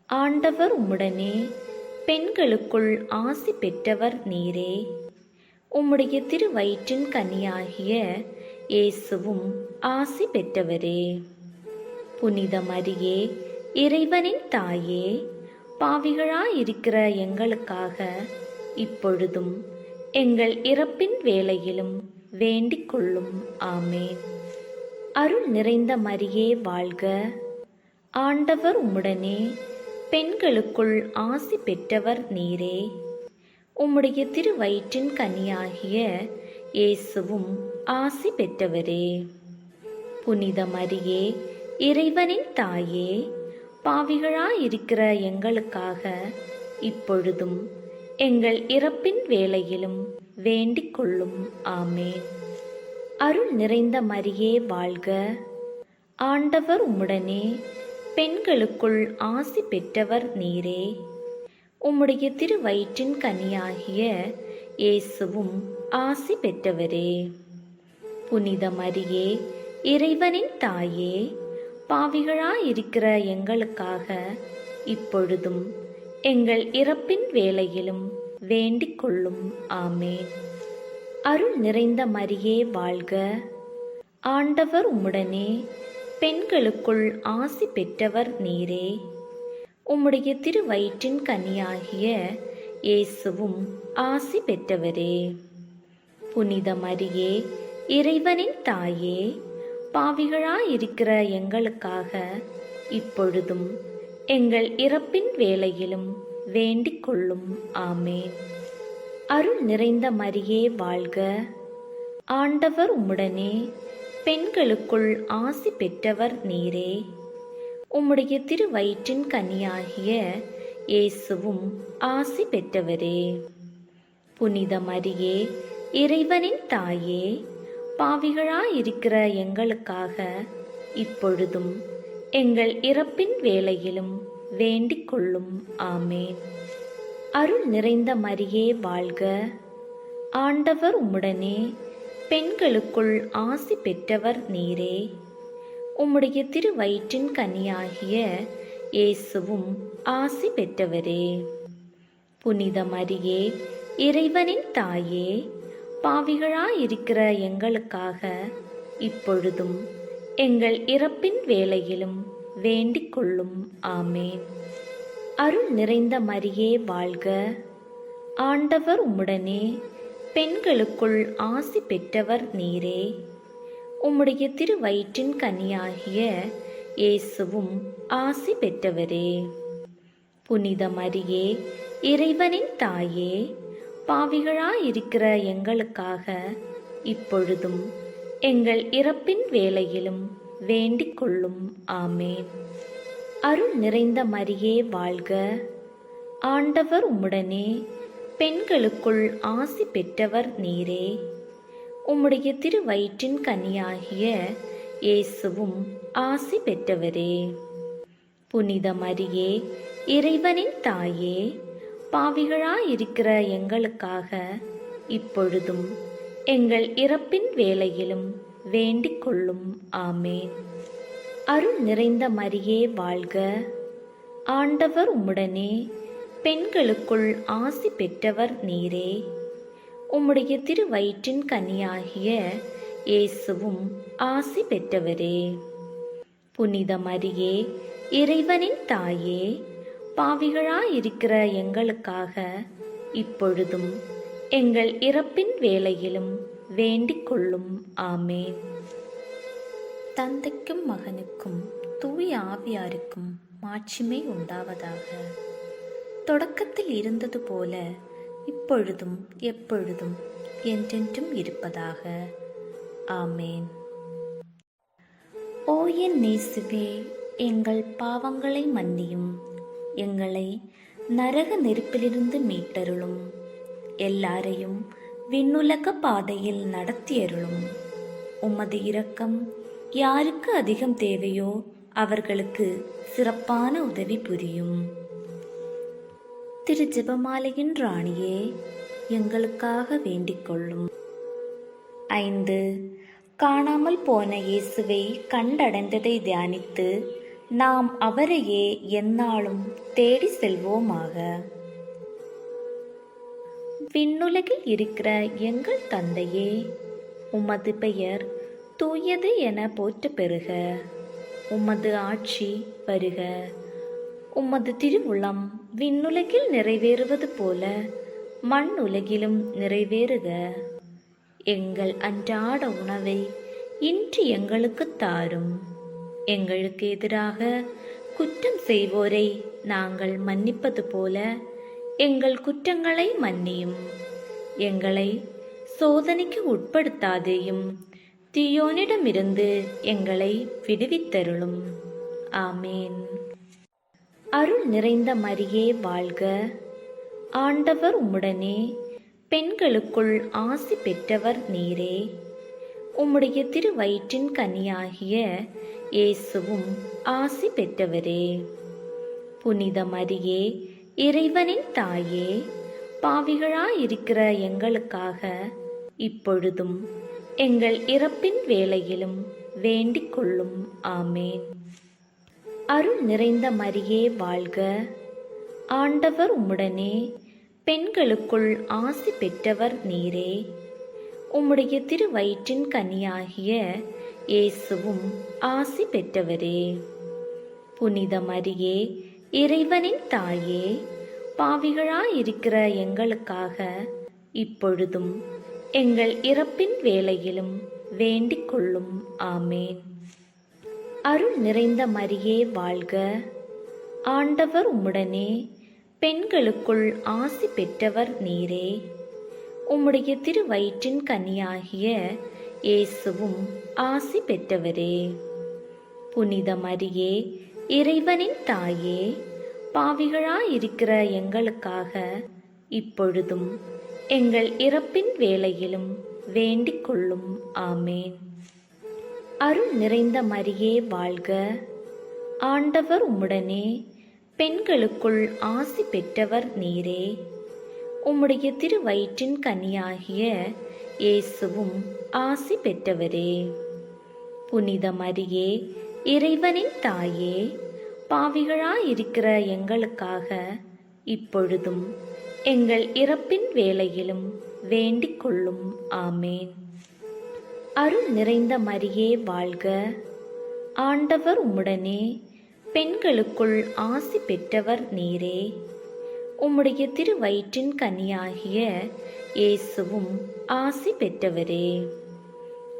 ஆண்டவர் உம்முடனே, பெண்களுக்குள் ஆசி பெற்றவர் நீரே. உம்முடைய திருவயிற்றின் கனியாகிய இயேசுவும் ஆசி பெற்றவரே. புனித மரியே, இறைவனின் தாயே, பாவிகளாயிருக்கிற எங்களுக்காக இப்பொழுதும் எங்கள் இறப்பின் வேளையிலும் வேண்டிக் கொள்ளும். ஆமேன். அருள் நிறைந்த மரியே வாழ்க, ஆண்டவர் உம்முடனே, பெண்களுக்குள் ஆசி பெற்றவர் நீரே. உம்முடைய திருவயிற்றின் கனியாகிய இயேசுவும் ஆசி பெற்றவரே. புனித மரியே, இறைவனின் தாயே, பாவிகளாயிருக்கிற எங்களுக்காக இப்பொழுதும் எங்கள் இறப்பின் வேளையிலும் வேண்டிக் கொள்ளும். ஆமேன். அருள் நிறைந்த மரியே வாழ்க, ஆண்டவர் உம்முடனே, பெண்களுக்குள் ஆசி பெற்றவர் நீரே. உம்முடைய திருவயிற்றின் கனியாகிய இயேசுவும் ஆசி பெற்றவரே. புனித மரியே, இறைவனின் தாயே, பாவிகளாயிருக்கிற எங்களுக்காக இப்பொழுதும் எங்கள் இறப்பின் வேளையிலும் வேண்டிக் கொள்ளும். ஆமேன். அருள் நிறைந்த மரியே வாழ்க, ஆண்டவர் உம்முடனே, பெண்களுக்குள் ஆசி பெற்றவர் நீரே. உம்முடைய திருவயிற்றின் கனியாகிய இயேசுவும் ஆசி பெற்றவரே. புனித மரியே, இறைவனின் தாயே, பாவிகளாயிருக்கிற எங்களுக்காக இப்பொழுதும் எங்கள் இறப்பின் வேளையிலும் வேண்டிக் கொள்ளும். ஆமேன். அருள் நிறைந்த மரியே வாழ்க, ஆண்டவர் உம்முடனே, பெண்களுக்குள் ஆசி பெற்றவர் நீரே. உம்முடைய திருவயிற்றின் கனியாகிய இயேசுவும் ஆசி பெற்றவரே. புனித மரியே, இறைவனின் தாயே, பாவிகளாயிருக்கிற எங்களுக்காக இப்பொழுதும் எங்கள் இறப்பின் வேளையிலும் வேண்டிக் கொள்ளும். ஆமேன். அருள் நிறைந்த மரியே வாழ்க, ஆண்டவர் உம்முடனே, பெண்களுக்குள் ஆசி பெற்றவர் நீரே. உம்முடைய திருவயிற்றின் கனியாகிய இயேசுவும் ஆசி பெற்றவரே. புனித மரியே, இறைவனின் தாயே, பாவிகளாயிருக்கிற எங்களுக்காக இப்பொழுதும் எங்கள் இறப்பின் வேளையிலும் வேண்டிக் கொள்ளும். ஆமேன். அருள் நிறைந்த மரியே வாழ்க, ஆண்டவர் உம்முடனே, பெண்களுக்குள் ஆசி பெற்றவர் நீரே. உம்முடைய திருவயிற்றின் கனியாகிய இயேசுவும் ஆசி பெற்றவரே. புனித மரியே, இறைவனின் தாயே, பாவிகளாயிருக்கிற எங்களுக்காக இப்பொழுதும் எங்கள் இறப்பின் வேளையிலும் வேண்டிக் கொள்ளும். ஆமேன். அருள் நிறைந்த மரியே வாழ்க, ஆண்டவர் உம்முடனே, பெண்களுக்குள் ஆசி பெற்றவர் நீரே. உம்முடைய திருவயிற்றின் கனியாகிய இயேசுவும் ஆசி பெற்றவரே. புனித மரியே, இறைவனின் தாயே, பாவிகளாயிருக்கிற எங்களுக்காக இப்பொழுதும் எங்கள் இறப்பின் வேளையிலும் வேண்டிக் கொள்ளும். ஆமேன். அருள் நிறைந்த மரியே வாழ்க, ஆண்டவர் உம்முடனே, பெண்களுக்குள் ஆசி பெற்றவர் நீரே. உம்முடைய திருவயிற்றின் கனியாகிய இயேசுவும் ஆசி பெற்றவரே. புனித மரியே, இறைவனின் தாயே, பாவிகளாயிருக்கிற எங்களுக்காக இப்பொழுதும் எங்கள் இறப்பின் வேளையிலும் வேண்டிக் கொள்ளும். ஆமேன். தந்தைக்கும் மகனுக்கும் தூய ஆவியாருக்கும் மாட்சிமை உண்டாவதாக. தொடக்கத்தில் இருந்தது போல இப்பொழுதும் எப்பொழுதும் என்றென்றும் இருப்பதாக. ஆமேன். ஓ என் இயேசுவே, எங்கள் பாவங்களை மன்னியும், எங்களை நரக நெருப்பிலிருந்து மீட்டருளும், எல்லாரையும் விண்ணுலக பாதையில் நடத்தியருளும். உமது இரக்கம் யாருக்கு அதிகம் தேவையோ அவர்களுக்கு சிறப்பான உதவி புரியும். திரு ஜெபமாலையின் ராணியே, எங்களுக்காக வேண்டிக் கொள்ளும். 5. காணாமல் போன இயேசுவை கண்டடைந்ததை தியானித்து நாம் அவரையே எந்நாளும் தேடி செல்வோமாக. விண்ணுலகில் இருக்கிற எங்கள் தந்தையே, உமது பெயர் தூயது என போற்ற பெறுக. உமது ஆட்சி வருக. உமது திருவுளம் விண்ணுலகில் நிறைவேறுவது போல மண் உலகிலும் நிறைவேறுக. எங்கள் அன்றாட உணவை இன்று எங்களுக்கு தாரும். எங்களுக்கு எதிராக குற்றம் செய்வோரை நாங்கள் மன்னிப்பது போல எங்கள் குற்றங்களை மன்னியும். எங்களை சோதனைக்கு உட்படுத்தாதேயும், தீயோனிடமிருந்து எங்களை விடுவித்தருளும். ஆமேன். அருள் நிறைந்த மரியே வாழ்க. ஆண்டவர் உம்முடனே, பெண்களுக்குள் ஆசி பெற்றவர் நீரே. உம்முடைய திருவயிற்றின் கனியாகிய இயேசுவும் ஆசி பெற்றவரே. புனித மரியே, இறைவனின் தாயே, பாவிகளாயிருக்கிற எங்களுக்காக இப்பொழுதும் எங்கள் இறப்பின் வேளையிலும் வேண்டிக் கொள்ளும். ஆமேன். அருள் நிறைந்த மரியே வாழ்க. ஆண்டவர் உம்முடனே, பெண்களுக்குள் ஆசி பெற்றவர் நீரே. உம்முடைய திருவயிற்றின் கனியாகிய இயேசுவும் ஆசி பெற்றவரே. புனித மரியே, இறைவனின் தாயே, பாவிகளாயிருக்கிற எங்களுக்காக இப்பொழுதும் எங்கள் இறப்பின் வேளையிலும் வேண்டிக் கொள்ளும். ஆமேன். அருள் நிறைந்த மரியே வாழ்க. ஆண்டவர் உம்முடனே, பெண்களுக்குள் ஆசி பெற்றவர் நீரே. உம்முடைய திருவயிற்றின் கனியாகிய இயேசுவும் ஆசி பெற்றவரே. புனித மரியே, இறைவனின் தாயே, பாவிகளாயிருக்கிற எங்களுக்காக இப்பொழுதும் எங்கள் இறப்பின் வேளையிலும் வேண்டிக் கொள்ளும். ஆமேன். அருள் நிறைந்த மரியே வாழ்க. ஆண்டவர் உம்முடனே, பெண்களுக்குள் ஆசி பெற்றவர் நீரே. உம்முடைய திருவயிற்றின் கனியாகிய இயேசுவும் ஆசி பெற்றவரே. புனித மரியே, இறைவனின் தாயே, பாவிகளாயிருக்கிற எங்களுக்காக இப்பொழுதும் எங்கள் இறப்பின் வேளையிலும் வேண்டிக் கொள்ளும். ஆமேன். அருள் நிறைந்த மரியே வாழ்க. ஆண்டவர் உம்முடனே, பெண்களுக்குள் ஆசி பெற்றவர் நீரே. உம்முடைய திருவயிற்றின் கனியாகிய இயேசுவும் ஆசி பெற்றவரே.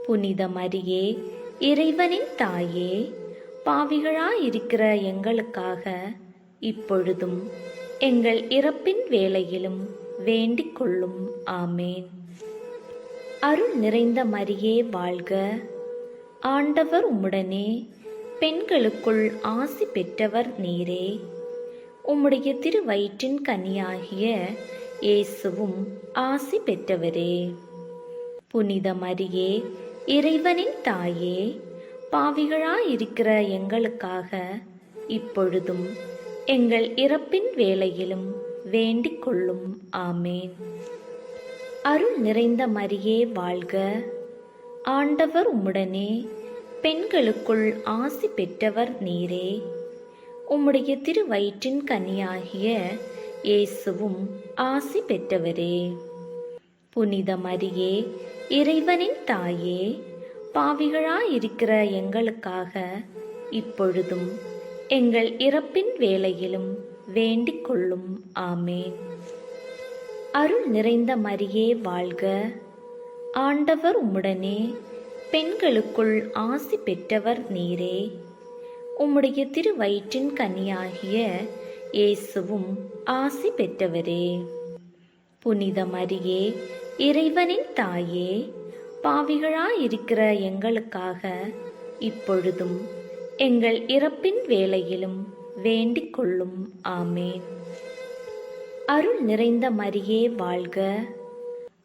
புனித மரியே, இறைவனின் தாயே, பாவிகளாயிருக்கிற எங்களுக்காக இப்பொழுதும் எங்கள் இறப்பின் வேளையிலும் வேண்டிக் கொள்ளும். ஆமேன். அருள் நிறைந்த மரியே வாழ்க. ஆண்டவர் உம்முடனே, பெண்களுக்குள் ஆசி பெற்றவர் நீரே. உம்முடைய திருவயிற்றின் கனியாகிய இயேசுவும் ஆசி பெற்றவரே. புனித மரியே, இறைவனின் தாயே, பாவிகளாயிருக்கிற எங்களுக்காக இப்பொழுதும் எங்கள் இறப்பின் வேளையிலும் வேண்டிக் கொள்ளும். ஆமேன். அருள் நிறைந்த மரியே வாழ்க. ஆண்டவர் உம்முடனே, பெண்களுக்குள் ஆசி பெற்றவர் நீரே. உம்முடைய திருவயிற்றின் கனியாகிய இயேசுவும் ஆசி பெற்றவரே. புனித மரியே, இறைவனின் தாயே, பாவிகளாயிருக்கிற எங்களுக்காக இப்பொழுதும் எங்கள் இறப்பின் வேளையிலும் வேண்டிக் கொள்ளும். ஆமேன். அருள் நிறைந்த மரியே வாழ்க. ஆண்டவர் உம்முடனே, பெண்களுக்குள் ஆசி பெற்றவர் நீரே. உம்முடைய திருவயிற்றின் கனியாகிய இயேசுவும் ஆசி பெற்றவரே. புனித மரியே, இறைவனின் தாயே, பாவிகளாயிருக்கிற எங்களுக்காக இப்பொழுதும் எங்கள் இறப்பின் வேளையிலும் வேண்டிக் கொள்ளும். ஆமேன். அருள் நிறைந்த மரியே வாழ்க.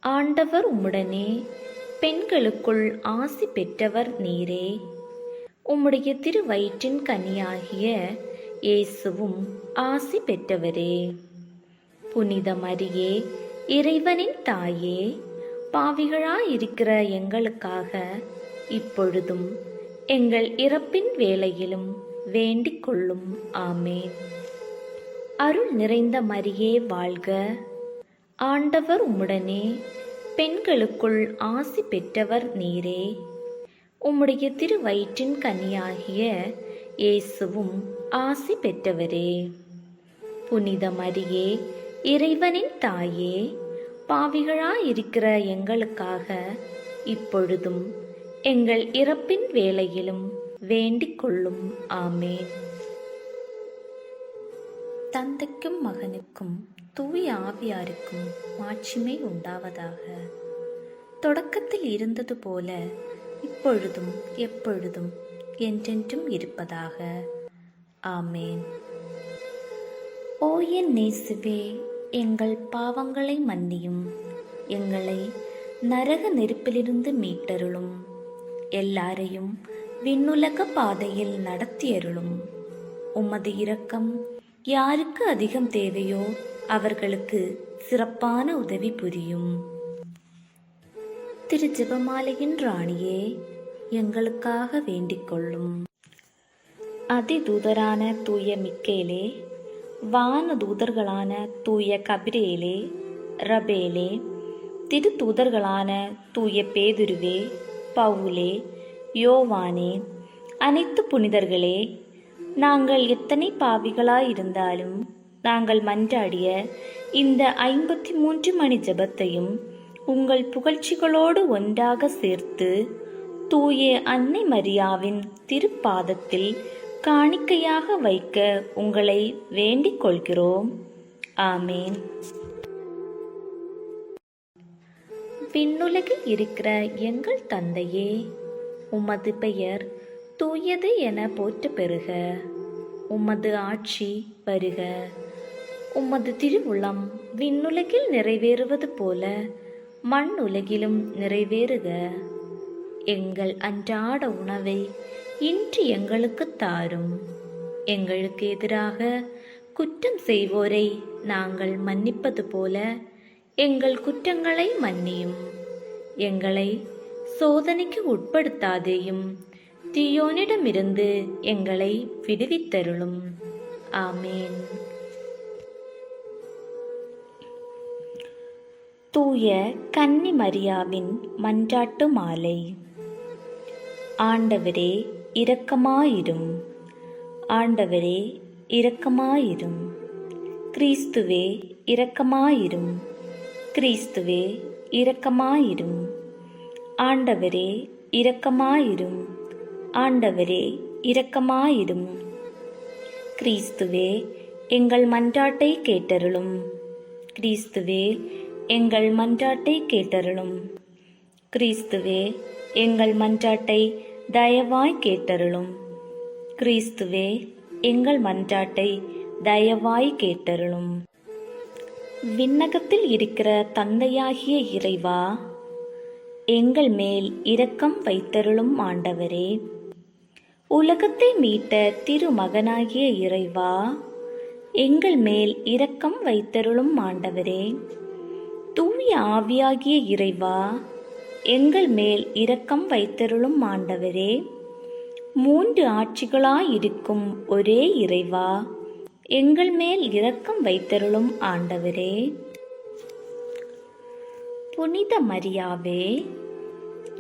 ஆண்டவர் உம்முடனே, பெண்களுக்குள் ஆசி பெற்றவர் நீரே. உம்முடைய திருவயிற்றின் கனியாகிய இயேசுவும் ஆசி பெற்றவரே. புனித மரியே, இறைவனின் தாயே, பாவிகளாயிருக்கிற எங்களுக்காக இப்பொழுதும் எங்கள் இறப்பின் வேளையிலும் வேண்டிக் கொள்ளும். ஆமென். அருள் நிறைந்த மரியே வாழ்க. ஆண்டவர் உம்முடனே, பெண்களுக்குள் ஆசி பெற்றவர் நீரே. உம்முடைய திருவயிற்றின் கனியாகிய இயேசுவும் ஆசி பெற்றவரே. புனித மரியே, இறைவனின் தாயே, பாவிகளாயிருக்கிற எங்களுக்காக இப்பொழுதும் எங்கள் இறப்பின் வேளையிலும் வேண்டிக் கொள்ளும். ஆமென். தந்தைக்கும் மகனுக்கும் தூய ஆவியாருக்கும் மாட்சிமை உண்டாவதாக. தொடக்கத்தில் இருந்தது போல இப்பொழுதும் எப்பொழுதும் என்றென்றும் இருப்பதாக. ஆமென். ஓ என் நேசுவே, எங்கள் பாவங்களை மன்னியும், எங்களை நரக நெருப்பிலிருந்து மீட்டருளும், எல்லாரையும் விண்ணுலக பாதையில் நடத்தியருளும். உமது இரக்கம் யாருக்கு அதிகம் தேவையோ அவர்களுக்கு சிறப்பான உதவி புரியும். திரு ஜெபமாலையின் ராணியே, எங்களுக்காக வேண்டிக் கொள்ளும். அதிதூதரான தூய மிக்கேலே, வான தூதர்களான தூய கபிரேலே, ரபேலே, திரு தூதர்களான தூய பேதுருவே, பவுலே, யோவானே, அனைத்து புனிதர்களே, நாங்கள் எத்தனை பாவிகளாயிருந்தாலும் நாங்கள் மன்றாடிய இந்த 53 மணி ஜெபத்தையும் உங்கள் புகழ்ச்சிகளோடு ஒன்றாக சேர்த்து தூய அன்னை மரியாவின் திருப்பாதத்தில் காணிக்கையாக வைக்க உங்களை வேண்டிக் கொள்கிறோம். ஆமேன். விண்ணுலகில் இருக்கிற எங்கள் தந்தையே, உமது பெயர் தூயது என போற்ற பெறுக. உமது ஆட்சி வருக. உமது திருவுளம் விண்ணுலகில் நிறைவேறுவது போல மண் உலகிலும் நிறைவேறுக. எங்கள் அன்றாட உணவை இன்று எங்களுக்கு தாரும். எங்களுக்கு எதிராக குற்றம் செய்வோரை நாங்கள் மன்னிப்பது போல எங்கள் குற்றங்களை மன்னியும். எங்களை சோதனைக்கு உட்படுத்தாதேயும், தீயோனிடமிருந்து எங்களை விடுவித்தருளும். ஆமேன். தூய கன்னி மரியாவின் மன்றாட்டு மாலை. ஆண்டவரே இரக்கமாயிரும். ஆண்டவரே இரக்கமாயிரும். கிறிஸ்துவே இரக்கமாயிரும். கிறிஸ்துவே இரக்கமாயிரும். ஆண்டவரே இரக்கமாயிரும். ஆண்டவரே இரக்கமாயிரும். கிறிஸ்துவே எங்கள் மன்றாட்டை கேட்டருளும். கிறிஸ்துவே எங்கள் மன்றாட்டை கேட்டருளும். கிறிஸ்துவே எங்கள் மன்றாட்டை தயவாய் கேட்டருளும். கிறிஸ்துவே எங்கள் மன்றாட்டை தயவாய் கேட்டருளும். விண்ணகத்தில் இருக்கிற தந்தையாகிய இறைவா, எங்கள் மேல் இரக்கம் வைத்தருளும். ஆண்டவரே, உலகத்தை மீட்ட திருமகனாகிய இறைவா, எங்கள் மேல் இரக்கம் வைத்தருளும். ஆண்டவரே, தூய ஆவியாகிய இறைவா, எங்கள் மேல் இரக்கம் வைத்தருளும். ஆண்டவரே, 3 ஆட்சிகளாயிருக்கும் ஒரே இறைவா, எங்கள் மேல் இரக்கம் வைத்தருளும். ஆண்டவரே, புனித மரியாவே,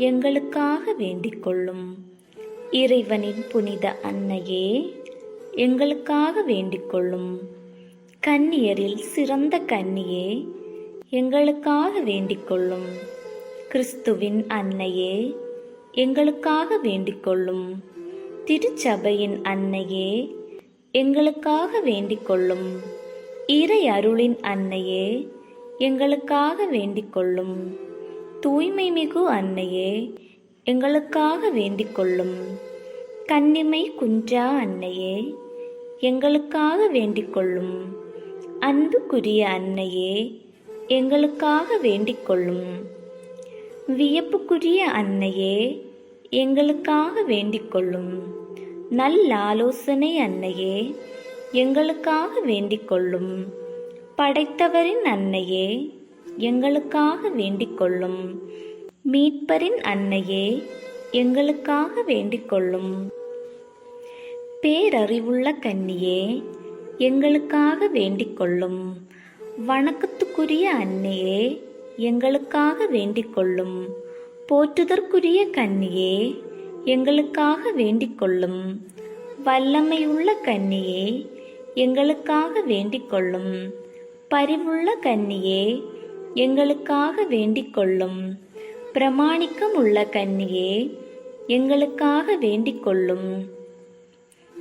எங்களுக்காக வேண்டிக் கொள்ளும். இறைவனின் புனித அன்னையே, எங்களுக்காக வேண்டிக் கொள்ளும். கன்னியரில் சிறந்த கன்னியே, எங்களுக்காக வேண்டிக் கொள்ளும். கிறிஸ்துவின் அன்னையே, எங்களுக்காக வேண்டிக் கொள்ளும். திருச்சபையின் அன்னையே, எங்களுக்காக வேண்டிக் கொள்ளும். இறை அருளின் அன்னையே, எங்களுக்காக வேண்டிக் கொள்ளும். தூய்மை மிகு அன்னையே, எங்களுக்காக வேண்டிக் கொள்ளும். கன்னிமை குன்றா அன்னையே, எங்களுக்காக வேண்டிக் கொள்ளும். அன்புக்குரிய அன்னையே, எங்களுக்காக வேண்டிக் கொள்ளும். வியப்புக்குரிய அன்னையே, எங்களுக்காக வேண்டிக் கொள்ளும். நல்லாலோசனை அன்னையே, எங்களுக்காக வேண்டிக் கொள்ளும். படைத்தவரின் அன்னையே, எங்களுக்காக வேண்டிக் கொள்ளும். மீட்பரின் அன்னையே, எங்களுக்காக வேண்டிக் கொள்ளும். பேரறிவுள்ள கன்னியே, எங்களுக்காக வேண்டிக் கொள்ளும். வணக்கத்துக்குரிய அன்னையே, எங்களுக்காக வேண்டிக் கொள்ளும். போற்றுதற்குரிய கன்னியே, எங்களுக்காக வேண்டிக் கொள்ளும். வல்லமையுள்ள கன்னியே, எங்களுக்காக வேண்டிக் கொள்ளும். பரிவுள்ள கன்னியே, எங்களுக்காக வேண்டிக் கொள்ளும். பிரமாணிக்கம் உள்ள கன்னியே, எங்களுக்காக வேண்டிக் கொள்ளும்.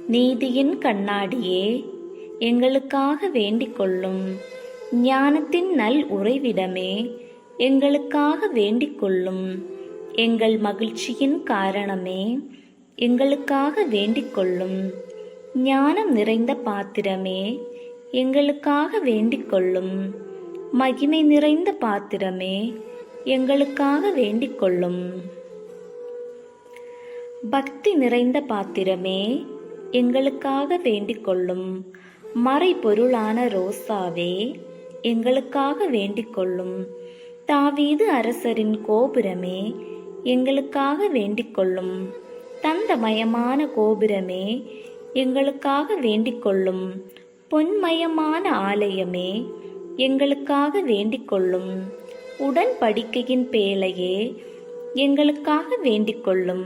நீதியின் கண்ணாடியே, எங்களுக்காக வேண்டிக் கொள்ளும். ஞானத்தின் நல் உறைவிடமே, எங்களுக்காக வேண்டிக் கொள்ளும். எங்கள் மகிழ்ச்சியின் காரணமே, எங்களுக்காக வேண்டிக் கொள்ளும். ஞானம் நிறைந்த பாத்திரமே, எங்களுக்காக வேண்டிக் கொள்ளும். மகிமை நிறைந்த பாத்திரமே, எங்களுக்காக வேண்டிக் கொள்ளும். பக்தி நிறைந்த பாத்திரமே, எங்களுக்காக வேண்டிக் கொள்ளும். மறைபொருளான ரோசாவே, எங்களுக்காக வேண்டிக் கொள்ளும். தாவீது அரசரின் கோபுரமே, எங்களுக்காக வேண்டிக் கொள்ளும். தந்தமயமான கோபுரமே, எங்களுக்காக வேண்டிக் கொள்ளும். பொன்மயமான ஆலயமே, எங்களுக்காக வேண்டிக் கொள்ளும். உடன்படிக்கையின் பேழையே, எங்களுக்காக வேண்டிக் கொள்ளும்.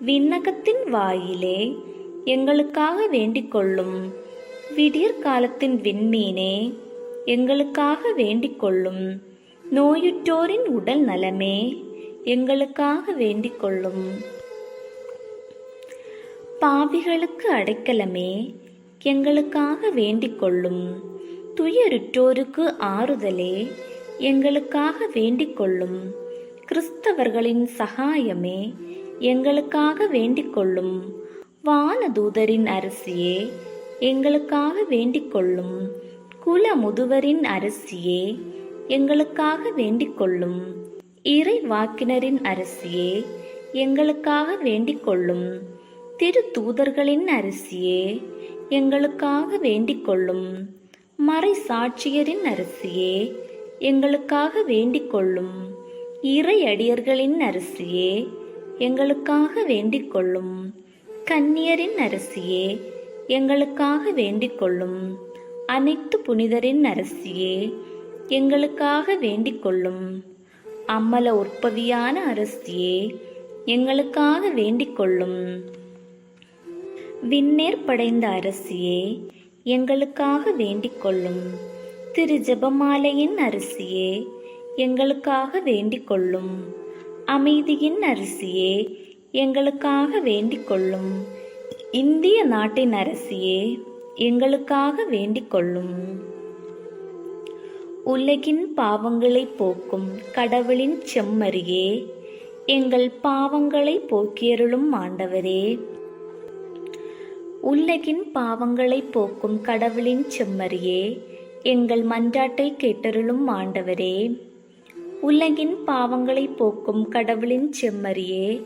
விண்ணகத்தின் வாயிலே, எங்களுக்காக வேண்டிக் கொள்ளும். விடியற்காலத்தின் விண்மீனே, எங்களுக்காக வேண்டிக் கொள்ளும். நோயுற்றோரின் உடல் நலமே, எங்களுக்காக வேண்டிக் கொள்ளும். பாவிகளுக்கு அடைக்கலமே, எங்களுக்காக வேண்டிக் கொள்ளும். துயருற்றோருக்கு ஆறுதலே, எங்களுக்காக வேண்டிக் கொள்ளும். கிறிஸ்தவர்களின் சகாயமே, எங்களுக்காக வேண்டிக் கொள்ளும். வானதூதரின் அரசியே, எங்களுக்காக வேண்டிக் கொள்ளும். குல முதுவரின் அரசியே, எங்களுக்காக வேண்டிக் கொள்ளும். இறை வாக்கினரின் அரசியே, எங்களுக்காக வேண்டிக் கொள்ளும். திரு தூதர்களின் அரசியே, எங்களுக்காக வேண்டிக் கொள்ளும். மறை சாட்சியரின் அரசியே, எங்களுக்காக வேண்டிக் கொள்ளும். இறை அடியர்களின் அரசியே, எங்களுக்காக வேண்டிக் கொள்ளும். கன்னியரின் அரசியே, எங்களுக்காக வேண்டிக் கொள்ளும். அனைத்து புனிதரின் அரசியே, எங்களுக்காக வேண்டிக் கொள்ளும். அம்மல உற்பவியான அரசியே, எங்களுக்காக வேண்டிக் கொள்ளும். விண்ணேர் படைந்த அரசியே, எங்களுக்காக வேண்டிக் கொள்ளும். திரு ஜெபமாலையின் அரசியே, எங்களுக்காக வேண்டிக் கொள்ளும். அமைதியின் அரசியே, எங்களுக்காக வேண்டிக் கொள்ளும். இந்திய நாட்டின் அரசியே, எங்களுக்காக வேண்டிக் கொள்ளும். உலகின் பாவங்களை போக்கும் கடவுளின் செம்மறியே, எங்கள் பாவங்களை போக்கியருளும் ஆண்டவரே. உலகின் பாவங்களை போக்கும் கடவுளின் செம்மறியே, எங்கள் மன்றாட்டை கேட்டருளும் ஆண்டவரே. உலகின் பாவங்களை போக்கும் கடவுளின் செம்மறியே,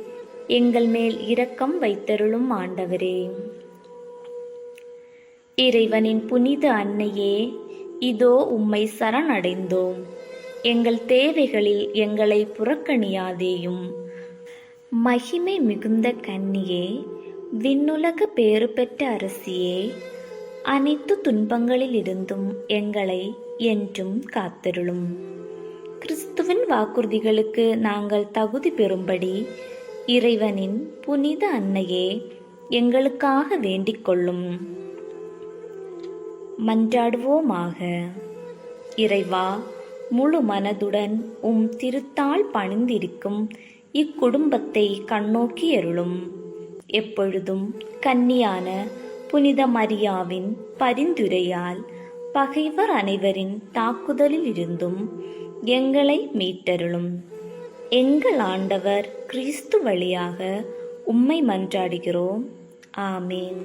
எங்கள் மேல் இரக்கம் வைத்தருளும் ஆண்டவரே. இறைவனின் புனித அன்னையே, இதோ உம்மை சரணடைந்தோம். எங்கள் தேவைகளில் எங்களை புறக்கணியாதேயும். மகிமை மிகுந்த கன்னியே, விண்ணுலக பேறு பெற்ற அரசியே, அனைத்து துன்பங்களிலிருந்தும் எங்களை என்றும் காத்தருளும். கிறிஸ்துவின் வாக்குறுதிகளுக்கு நாங்கள் தகுதி பெறும்படி இறைவனின் புனித அன்னையே, எங்களுக்காக வேண்டிக் கொள்ளும். மன்றாடுவோமாக. இறைவா, முழு மனதுடன் உம் திருத்தாள் பணிந்திருக்கும் இக்குடும்பத்தை கண்ணோக்கி அருளும். எப்பொழுதும் கன்னியான புனித மரியாவின் பரிந்துரையால் பகைவர் அனைவரின் தாக்குதலில் இருந்தும் எங்களை மீட்டருளும். எங்கள் ஆண்டவர் கிறிஸ்து வழியாக உம்மை மன்றாடுகிறோம். ஆமேன்.